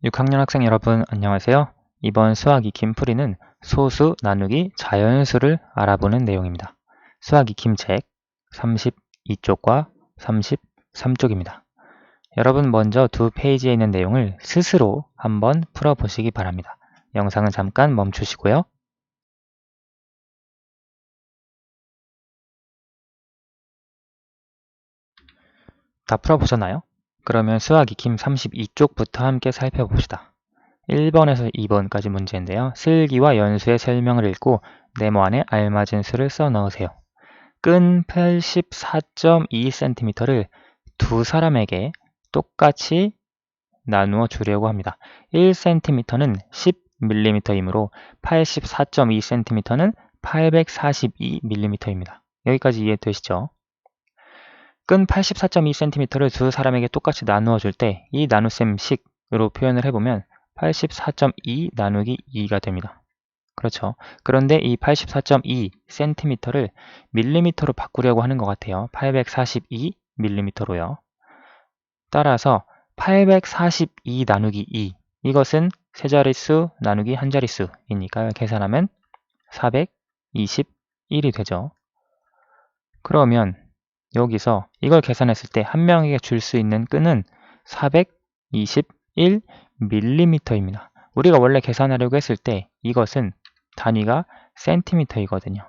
6학년 학생 여러분 안녕하세요. 이번 수학 익힘 풀이는 소수 나누기 자연수를 알아보는 내용입니다. 수학 익힘 책 32쪽과 33쪽입니다. 여러분 먼저 두 페이지에 있는 내용을 스스로 한번 풀어보시기 바랍니다. 영상은 잠깐 멈추시고요. 다 풀어보셨나요? 그러면 수학 익힘 32쪽부터 함께 살펴봅시다. 1번에서 2번까지 문제인데요. 슬기와 연수의 설명을 읽고 네모 안에 알맞은 수를 써 넣으세요. 끈 84.2cm를 두 사람에게 똑같이 나누어 주려고 합니다. 1cm는 10mm이므로 84.2cm는 842mm입니다. 여기까지 이해되시죠? 끈 84.2cm를 두 사람에게 똑같이 나누어 줄 때 이 나눗셈식으로 표현을 해보면 84.2 나누기 2가 됩니다. 그렇죠. 그런데 이 84.2cm를 밀리미터로 바꾸려고 하는 것 같아요. 842mm로요. 따라서 842 나누기 2 이것은 세 자릿수 나누기 한 자릿수이니까 계산하면 421이 되죠. 그러면 여기서 이걸 계산했을 때 한 명에게 줄 수 있는 끈은 421mm입니다. 우리가 원래 계산하려고 했을 때 이것은 단위가 센티미터이거든요.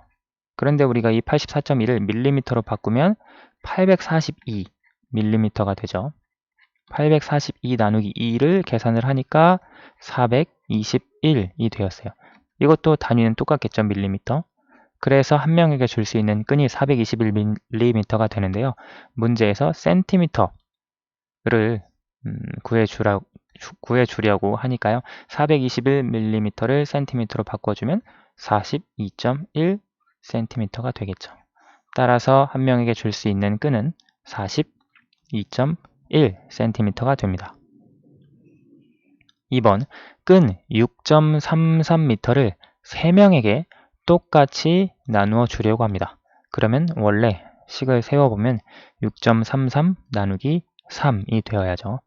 그런데 우리가 이 84.1을 밀리미터로 바꾸면 842mm가 되죠. 842 나누기 2를 계산을 하니까 421이 되었어요. 이것도 단위는 똑같겠죠, 밀리미터. 그래서 한 명에게 줄 수 있는 끈이 421mm가 되는데요. 문제에서 센티미터를 구해주려고 하니까요. 421mm를 센티미터로 바꿔주면 42.1cm가 되겠죠. 따라서 한 명에게 줄 수 있는 끈은 42.1cm가 됩니다. 2번, 끈 6.33m를 3명에게 똑같이 나누어 주려고 합니다. 그러면 원래 식을 세워보면 6.33 나누기 3이 되어야죠.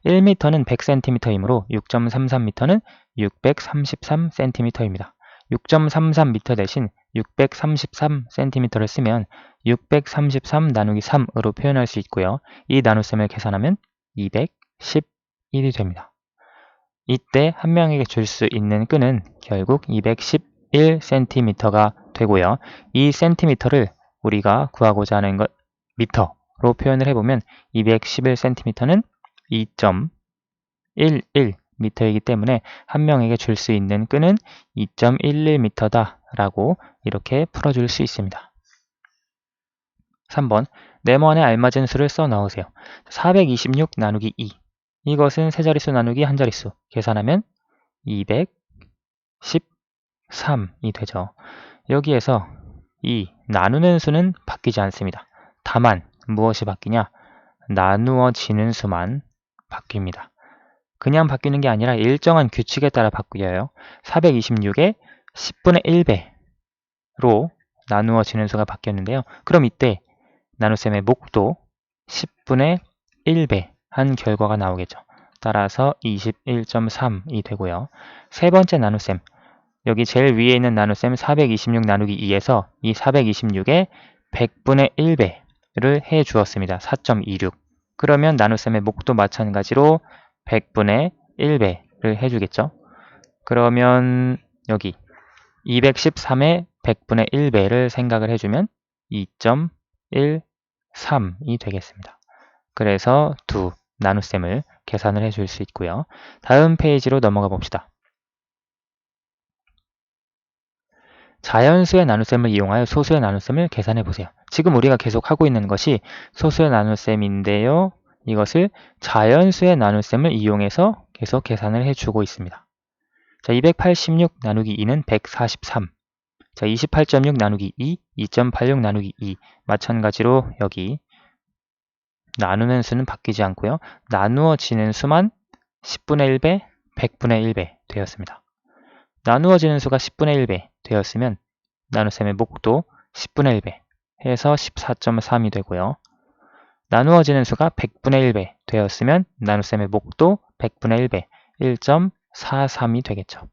1m는 100cm이므로 6.33m는 633cm입니다. 6.33m 대신 633cm를 쓰면 633 나누기 3으로 표현할 수 있고요. 이 나눗셈을 계산하면 211이 됩니다. 이때 한 명에게 줄 수 있는 끈은 결국 211cm가 되고요. 이 cm를 우리가 구하고자 하는 것 미터로 표현을 해보면 211cm는 2.11m이기 때문에 한 명에게 줄 수 있는 끈은 2.11m다 라고 이렇게 풀어줄 수 있습니다. 3번, 네모 안에 알맞은 수를 써 넣으세요. 426 나누기 2 이것은 세 자릿수 나누기 한 자릿수 계산하면 213이 되죠. 여기에서 이 나누는 수는 바뀌지 않습니다. 다만 무엇이 바뀌냐? 나누어지는 수만 바뀝니다. 그냥 바뀌는 게 아니라 일정한 규칙에 따라 바뀌어요. 426에 10분의 1배로 나누어지는 수가 바뀌었는데요. 그럼 이때 나눗셈의 목도 10분의 1배 한 결과가 나오겠죠. 따라서 21.3이 되고요. 세 번째 나눗셈, 여기 제일 위에 있는 나눗셈 426 나누기 2에서 이 426에 100분의 1배를 해 주었습니다. 4.26. 그러면 나눗셈의 목도 마찬가지로 100분의 1배를 해주겠죠. 그러면 여기 213에 100분의 1배를 생각을 해주면 2.13이 되겠습니다. 그래서 두 나눗셈을 계산을 해줄 수 있고요. 다음 페이지로 넘어가 봅시다. 자연수의 나눗셈을 이용하여 소수의 나눗셈을 계산해 보세요. 지금 우리가 계속 하고 있는 것이 소수의 나눗셈인데요. 이것을 자연수의 나눗셈을 이용해서 계속 계산을 해주고 있습니다. 자, 286 나누기 2는 143. 자, 28.6 나누기 2, 2.86 나누기 2. 마찬가지로 여기 나누는 수는 바뀌지 않고요. 나누어지는 수만 10분의 1배, 100분의 1배 되었습니다. 나누어지는 수가 10분의 1배 되었으면 나눗셈의 목도 10분의 1배 해서 14.3이 되고요. 나누어지는 수가 100분의 1배 되었으면 나눗셈의 목도 100분의 1배 1.43이 되겠죠.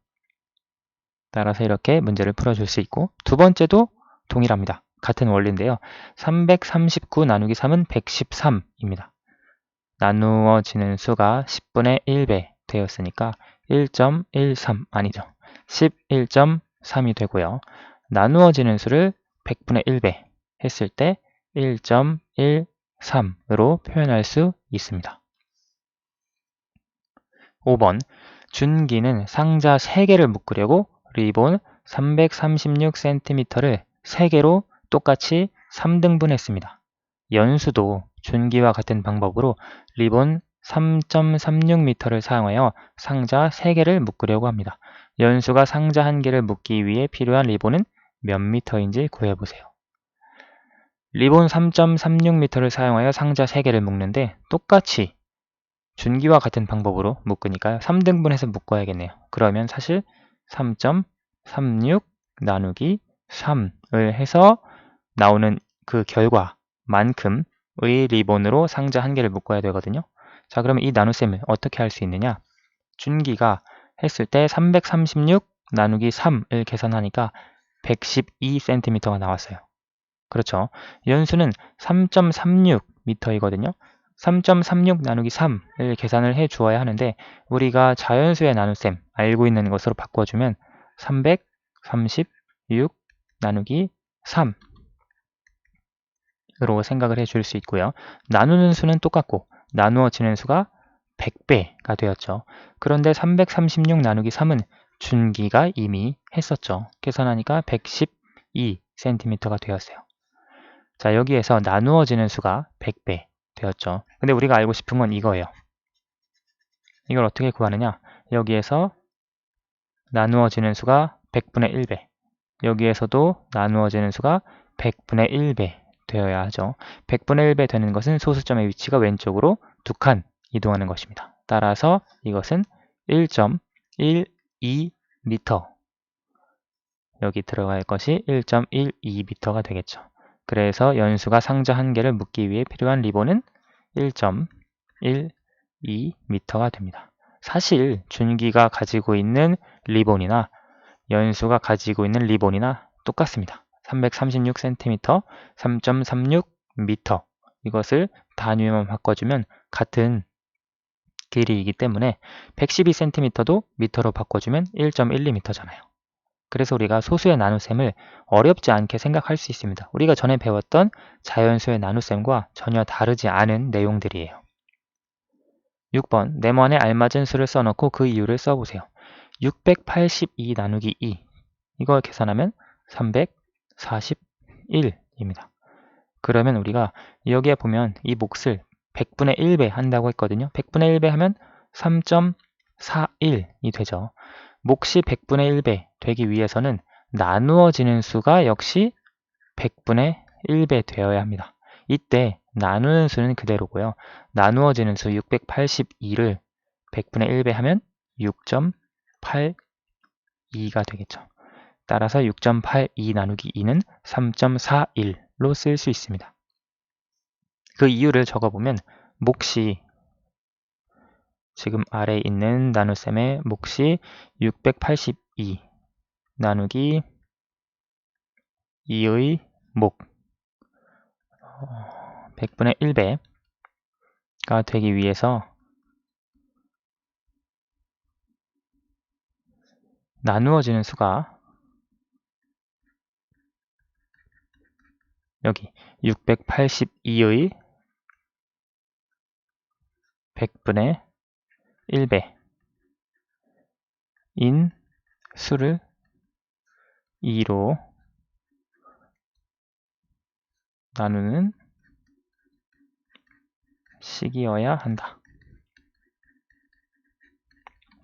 따라서 이렇게 문제를 풀어줄 수 있고, 두 번째도 동일합니다. 같은 원리인데요. 339 나누기 3은 113입니다. 나누어지는 수가 10분의 1배 되었으니까 1.13 아니죠. 11.3이 되고요. 나누어지는 수를 100분의 1배 했을 때 1.13으로 표현할 수 있습니다. 5번 준기는 상자 3개를 묶으려고 리본 336cm를 3개로 똑같이 3등분 했습니다. 연수도 준기와 같은 방법으로 리본 3.36m를 사용하여 상자 3개를 묶으려고 합니다. 연수가 상자 1개를 묶기 위해 필요한 리본은 몇 미터인지 구해보세요. 리본 3.36m를 사용하여 상자 3개를 묶는데 똑같이 준기와 같은 방법으로 묶으니까요. 3등분해서 묶어야겠네요. 그러면 사실 3.36 나누기 3을 해서 나오는 그 결과만큼의 리본으로 상자 1개를 묶어야 되거든요. 자, 그러면 이 나눗셈을 어떻게 할 수 있느냐? 준기가 했을 때 336 나누기 3을 계산하니까 112cm가 나왔어요. 그렇죠. 연수는 3.36m이거든요. 3.36 나누기 3을 계산을 해 주어야 하는데 우리가 자연수의 나눗셈 알고 있는 것으로 바꿔주면 336 나누기 3으로 생각을 해 줄 수 있고요. 나누는 수는 똑같고 나누어지는 수가 100배가 되었죠. 그런데 336 나누기 3은 준기가 이미 했었죠. 계산하니까 112cm가 되었어요. 자, 여기에서 나누어지는 수가 100배 되었죠. 근데 우리가 알고 싶은 건 이거예요. 이걸 어떻게 구하느냐? 여기에서 나누어지는 수가 100분의 1배, 여기에서도 나누어지는 수가 100분의 1배 되어야 하죠. 100분의 1배 되는 것은 소수점의 위치가 왼쪽으로 2칸 이동하는 것입니다. 따라서 이것은 1.12m, 여기 들어갈 것이 1.12m가 되겠죠. 그래서 연수가 상자 1개를 묶기 위해 필요한 리본은 1.12m가 됩니다. 사실 준기가 가지고 있는 리본이나 연수가 가지고 있는 리본이나 똑같습니다. 336cm, 3.36m, 이것을 단위만 바꿔주면 같은 길이이기 때문에 112cm도 미터로 바꿔주면 1.12m잖아요. 그래서 우리가 소수의 나눗셈을 어렵지 않게 생각할 수 있습니다. 우리가 전에 배웠던 자연수의 나눗셈과 전혀 다르지 않은 내용들이에요. 6번, 네모안에 알맞은 수를 써놓고 그 이유를 써보세요. 682 나누기 2, 이걸 계산하면 341입니다. 그러면 우리가 여기에 보면 이 몫을 100분의 1배 한다고 했거든요. 100분의 1배 하면 3.41이 되죠. 몫이 100분의 1배 되기 위해서는 나누어지는 수가 역시 100분의 1배 되어야 합니다. 이때 나누는 수는 그대로고요. 나누어지는 수 682를 100분의 1배 하면 6.82가 되겠죠. 따라서 6.82 나누기 2는 3.41로 쓸 수 있습니다. 그 이유를 적어보면 몫이 지금 아래에 있는 나눗셈의 몫이 682 나누기 2의 목 100분의 1배가 되기 위해서 나누어지는 수가 여기 682의 100분의 1배인 수를 2로 나누는 식이어야 한다.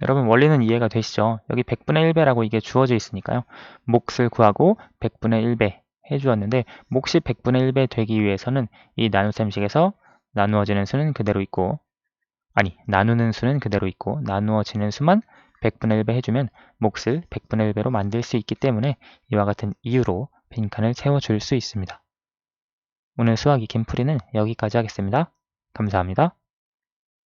여러분 원리는 이해가 되시죠? 여기 100분의 1배라고 이게 주어져 있으니까요. 몫을 구하고 100분의 1배 해주었는데 몫이 100분의 1배 되기 위해서는 이 나눗셈식에서 나누어지는 수는 그대로 있고 나누는 수는 그대로 있고 나누어지는 수만 100분의 1배 해주면 몫을 100분의 1배로 만들 수 있기 때문에 이와 같은 이유로 빈칸을 채워줄 수 있습니다. 오늘 수학 익힘 풀이는 여기까지 하겠습니다. 감사합니다.